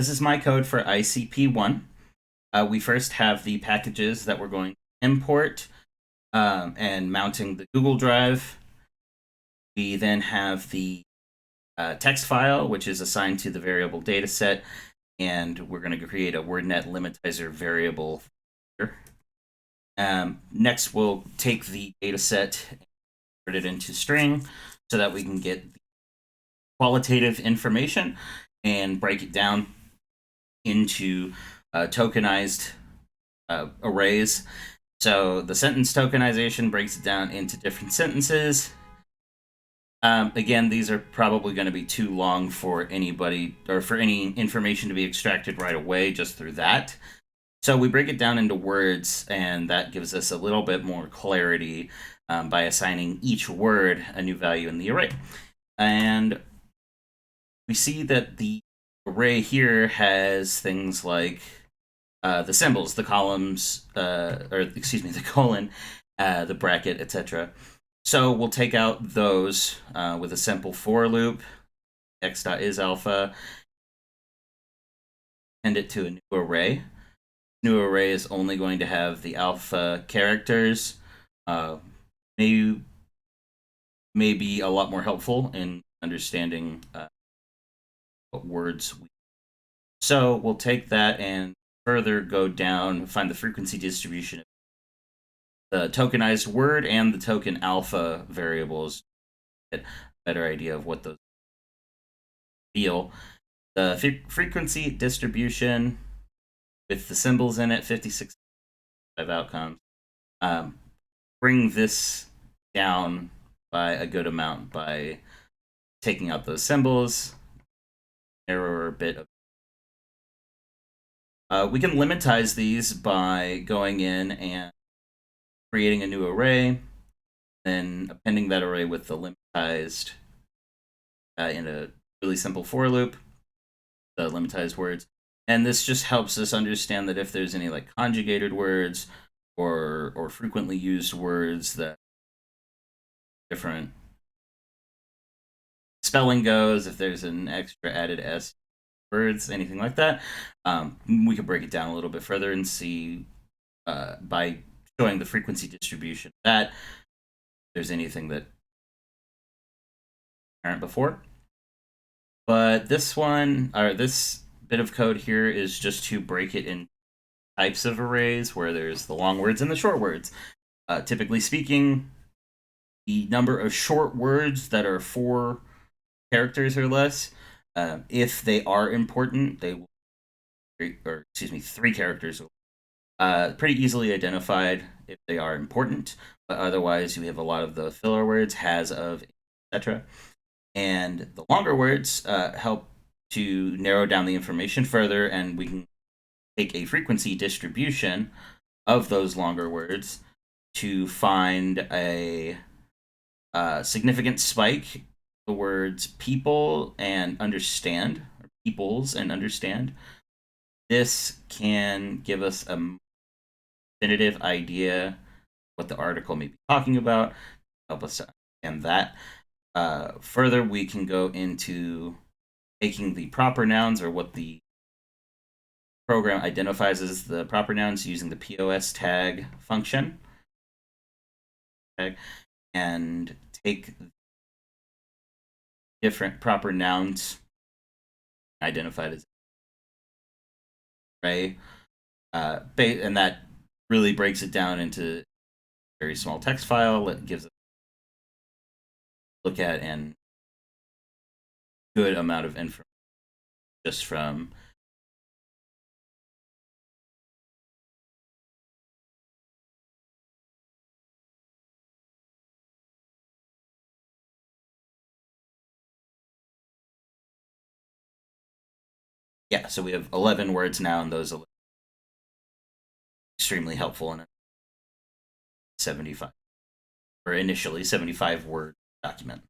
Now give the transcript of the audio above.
This is my code for ICP1. We first have the packages that we're going to import and mounting the Google Drive. We then have the text file, which is assigned to the variable dataset, and we're going to create a WordNet limitizer variable here. Next, we'll take the dataset and convert it into string so that we can get qualitative information and break it down into tokenized arrays. So the sentence tokenization breaks it down into different sentences. Again, these are probably going to be too long for anybody or for any information to be extracted right away just through that. So we break it down into words, and that gives us a little bit more clarity by assigning each word a new value in the array. And we see that the array here has things like the symbols, the columns, the colon, the bracket, etc. So we'll take out those with a simple for loop, x.isAlpha, append it to a new array. New array is only going to have the alpha characters. May be a lot more helpful in understanding what words we. So we'll take that and further go down, find the frequency distribution of the tokenized word and the token alpha variables, get a better idea of what those feel. The frequency distribution with the symbols in it, 56 outcomes, bring this down by a good amount by taking out those symbols, narrower bit of. We can limitize these by going in and creating a new array, then appending that array with the limitized in a really simple for loop, the limitized words. And this just helps us understand that if there's any like conjugated words or frequently used words that different spelling goes, if there's an extra added S words, anything like that, we could break it down a little bit further and see by showing the frequency distribution that there's anything that aren't before. But this one, or this bit of code here, is just to break it in types of arrays where there's the long words and the short words. Typically speaking, the number of short words that are 4 characters or less, if they are important, they will, 3 characters, pretty easily identified if they are important. But otherwise, you have a lot of the filler words, has, of, etc. And the longer words help to narrow down the information further, and we can take a frequency distribution of those longer words to find a significant spike. The words people and understand, or peoples and understand. This can give us a definitive idea what the article may be talking about, help us to understand that. Further, we can go into taking the proper nouns, or what the program identifies as the proper nouns, using the POS tag function, and take different proper nouns identified as array, and that really breaks it down into a very small text file that gives us a look at and good amount of information just from so we have 11 words now, and those are extremely helpful in a 75 or initially 75 word document.